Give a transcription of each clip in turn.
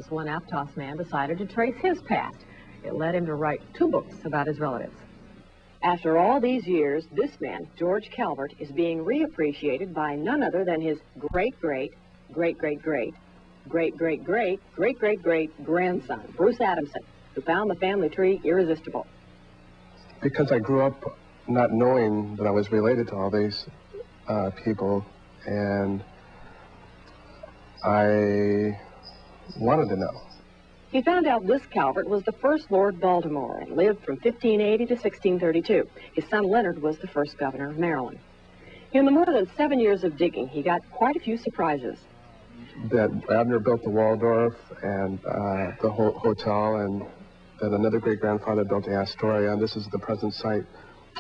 Dallas, one Aptos man decided to trace his past. It led him to write 2 books about his relatives. After all these years, this man, George Calvert, is being reappreciated by none other than his great-great-great-great-great-great-great-great-grandson, Bruce Adamson, who found the family tree irresistible. Because I grew up not knowing that I was related to all these people, and I wanted to know. He found out this Calvert was the first Lord Baltimore and lived from 1580 to 1632. His son Leonard was the first governor of Maryland. In the more than 7 years of digging, he got quite a few surprises. That Abner built the Waldorf and the hotel, and that another great-grandfather built the Astoria. And this is the present site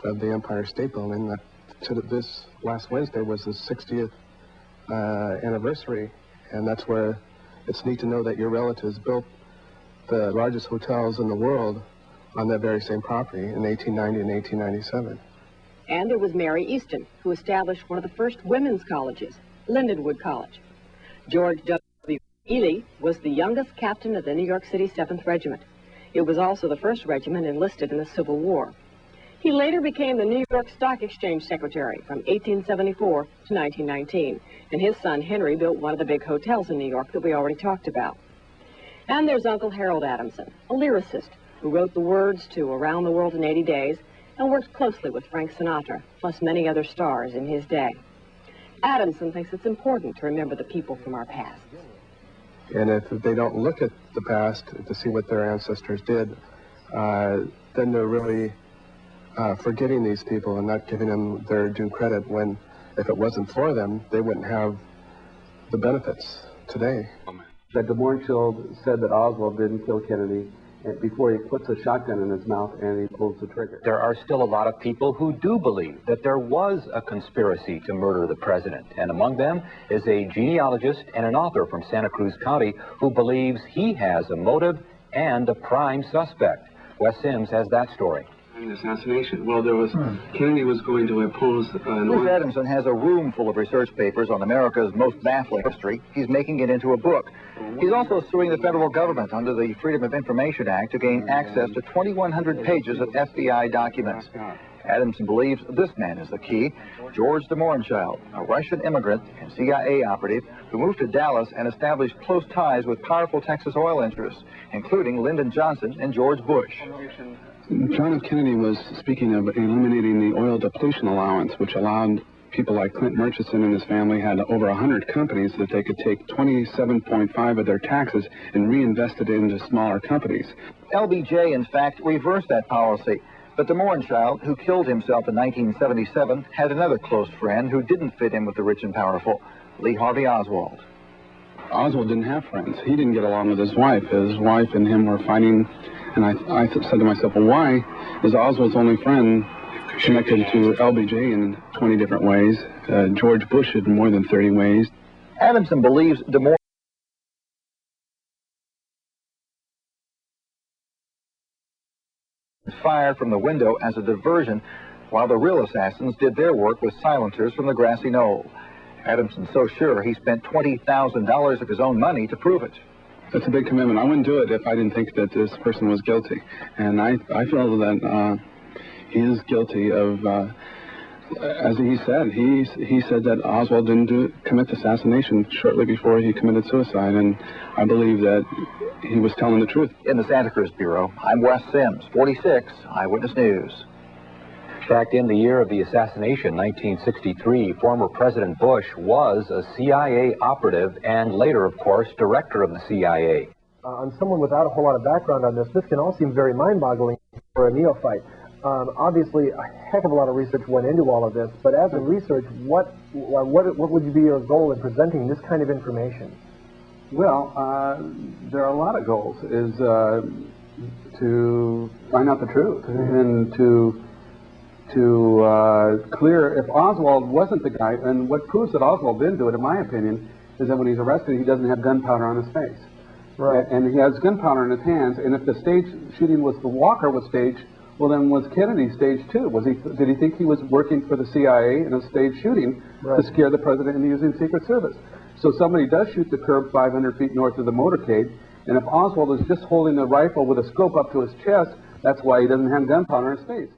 of the Empire State Building. That this last Wednesday was the 60th anniversary, and that's where it's neat to know that your relatives built the largest hotels in the world on that very same property in 1890 and 1897. And there was Mary Easton, who established one of the first women's colleges, Lindenwood College. George W. Ely was the youngest captain of the New York City 7th Regiment. It was also the first regiment enlisted in the Civil War. He later became the New York Stock Exchange Secretary from 1874 to 1919, and his son Henry built one of the big hotels in New York that we already talked about. And there's Uncle Harold Adamson, a lyricist who wrote the words to Around the World in 80 Days and worked closely with Frank Sinatra, plus many other stars in his day. Adamson thinks it's important to remember the people from our past. And if they don't look at the past to see what their ancestors did, then they're really forgetting these people and not giving them their due credit, when if it wasn't for them, they wouldn't have the benefits today. That de Mohrenschildt said that Oswald didn't kill Kennedy before he puts a shotgun in his mouth and he pulls the trigger. There are still a lot of people who do believe that there was a conspiracy to murder the president, and among them is a genealogist and an author from Santa Cruz County who believes he has a motive and a prime suspect. Wes Sims has that story. The assassination. Well, there was Kennedy was going to oppose Bruce Adamson has a room full of research papers on America's most baffling history. He's making it into a book. He's also suing the federal government under the Freedom of Information Act to gain access to 2,100 pages of FBI documents. Adamson believes this man is the key, George de Mohrenschildt, a Russian immigrant and CIA operative who moved to Dallas and established close ties with powerful Texas oil interests, including Lyndon Johnson and George Bush. John F. Kennedy was speaking of eliminating the oil depletion allowance, which allowed people like Clint Murchison and his family had over 100 companies that they could take 27.5 of their taxes and reinvest it into smaller companies. LBJ, in fact, reversed that policy. But de Mohrenschildt, who killed himself in 1977, had another close friend who didn't fit in with the rich and powerful, Lee Harvey Oswald. Oswald didn't have friends. He didn't get along with his wife. His wife and him were fighting, and I said to myself, well, why is Oswald's only friend connected to LBJ in 20 different ways, George Bush in more than 30 ways? Adamson believes de Mohrenschildt fired from the window as a diversion, while the real assassins did their work with silencers from the grassy knoll. Adamson's so sure he spent $20,000 of his own money to prove it. That's a big commitment. I wouldn't do it if I didn't think that this person was guilty. And I feel that he is guilty of, as he said that Oswald didn't commit the assassination shortly before he committed suicide. And I believe that he was telling the truth. In the Santa Cruz Bureau, I'm Wes Sims, 46, Eyewitness News. In fact, in the year of the assassination, 1963, former President Bush was a CIA operative and later, of course, director of the CIA. On someone without a whole lot of background on this can all seem very mind-boggling for a neophyte. Obviously, a heck of a lot of research went into all of this, but as a research, what would be your goal in presenting this kind of information? Well, there are a lot of goals, is to find out the truth and to clear if Oswald wasn't the guy. And what proves that Oswald didn't do it, in my opinion, is that when he's arrested, he doesn't have gunpowder on his face. Right. And he has gunpowder in his hands. And if the stage shooting was the Walker was staged, well, then was Kennedy staged too? Did he think he was working for the CIA in a staged shooting to scare the president into using Secret Service? So somebody does shoot the curb 500 feet north of the motorcade, And if Oswald is just holding a rifle with a scope up to his chest, that's why he doesn't have gunpowder in his face.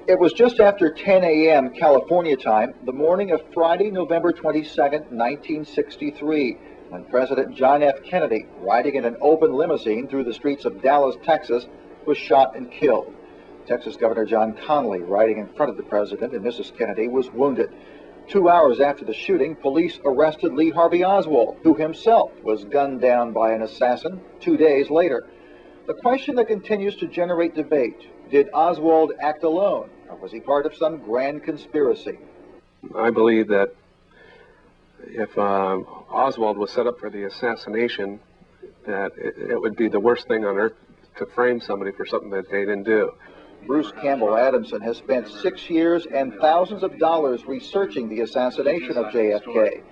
It was just after 10 a.m. California time, the morning of Friday, November 22nd, 1963, when President John F. Kennedy, riding in an open limousine through the streets of Dallas, Texas, was shot and killed. Texas Governor John Connally, riding in front of the president and Mrs. Kennedy, was wounded. 2 hours after the shooting, police arrested Lee Harvey Oswald, who himself was gunned down by an assassin 2 days later. The question that continues to generate debate: did Oswald act alone, or was he part of some grand conspiracy? I believe that if Oswald was set up for the assassination, that it would be the worst thing on earth to frame somebody for something that they didn't do. Bruce Campbell Adamson has spent 6 years and thousands of dollars researching the assassination of JFK.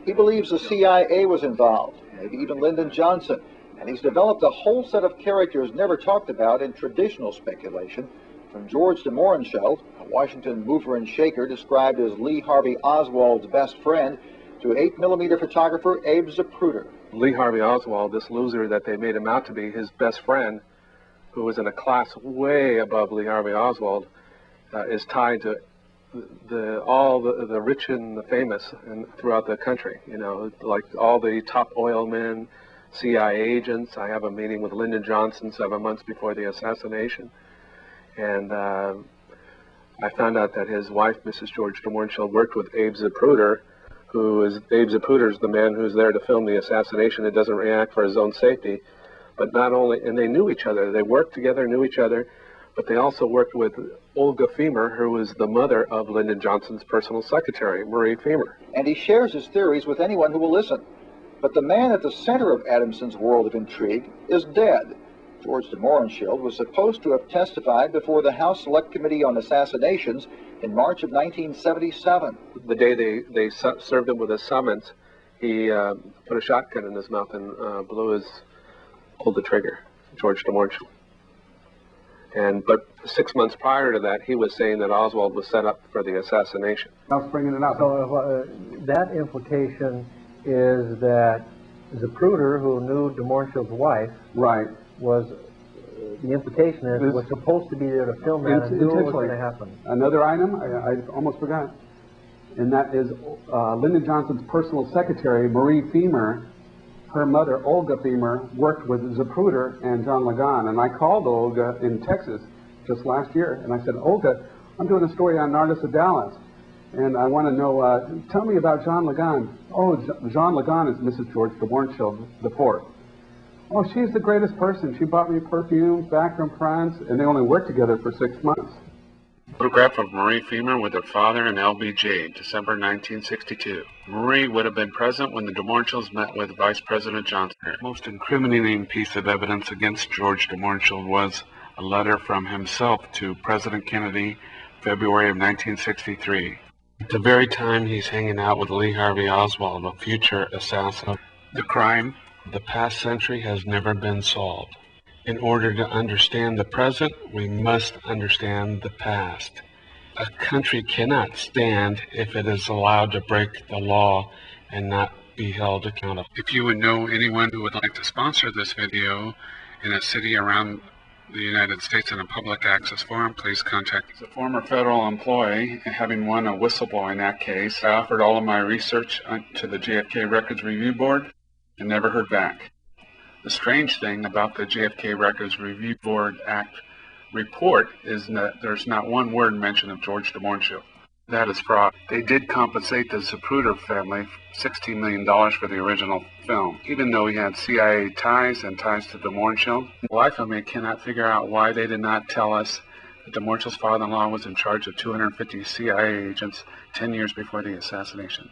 He believes the CIA was involved, maybe even Lyndon Johnson, and he's developed a whole set of characters never talked about in traditional speculation, from George de Mohrenschildt, a Washington mover and shaker described as Lee Harvey Oswald's best friend, to 8mm photographer Abe Zapruder. Lee Harvey Oswald, this loser that they made him out to be, his best friend, who was in a class way above Lee Harvey Oswald, is tied to all the rich and the famous throughout the country. You know, like all the top oil men, CIA agents. I have a meeting with Lyndon Johnson 7 months before the assassination. And I found out that his wife, Mrs. George de Mohrenschildt, worked with Abe Zapruder, Abe Zapruder is the man who's there to film the assassination and doesn't react for his own safety. But not only, and they knew each other, they worked together, knew each other, but they also worked with Olga Femer, who was the mother of Lyndon Johnson's personal secretary, Marie Femer. And he shares his theories with anyone who will listen. But the man at the center of Adamson's world of intrigue is dead. George de Mohrenschildt was supposed to have testified before the House Select Committee on Assassinations in March of 1977. The day they served him with a summons, he put a shotgun in his mouth and pulled the trigger, George de Mohrenschildt. But 6 months prior to that, he was saying that Oswald was set up for the assassination. I was bringing it up. So that implication is that Zapruder, who knew de Mohrenschildt's wife, Right. was, the implication is, was supposed to be there to film that and knew what was going to happen. Another item, I almost forgot, and that is Lyndon Johnson's personal secretary, Marie Femer. Her mother, Olga Femer, worked with Zapruder and John Ligon, and I called Olga in Texas just last year, and I said, Olga, I'm doing a story on Narcissus of Dallas, and I want to know, tell me about John Ligon. Oh, John Ligon is Mrs. George de Mohrenschildt IV. Oh, she's the greatest person. She bought me perfumes back from France, and they only worked together for 6 months. Photograph of Marie Femer with her father and LBJ, December 1962. Marie would have been present when the de Mohrenschildts met with Vice President Johnson. The most incriminating piece of evidence against George de Mohrenschildt was a letter from himself to President Kennedy, February of 1963. At the very time he's hanging out with Lee Harvey Oswald, a future assassin. The crime of the past century has never been solved. In order to understand the present, we must understand the past. A country cannot stand if it is allowed to break the law and not be held accountable. If you would know anyone who would like to sponsor this video in a city around the United States in a public access forum, please contact me. As a former federal employee, having won a whistleblower in that case, I offered all of my research to the JFK Records Review Board and never heard back. The strange thing about the JFK Records Review Board Act report is that there's not one word mention of George de Mohrenschildt. That is fraud. They did compensate the Zapruder family $16 million for the original film, even though he had CIA ties and ties to de Mohrenschildt. The life of me cannot figure out why they did not tell us that de Mohrenschildt's father-in-law was in charge of 250 CIA agents 10 years before the assassination.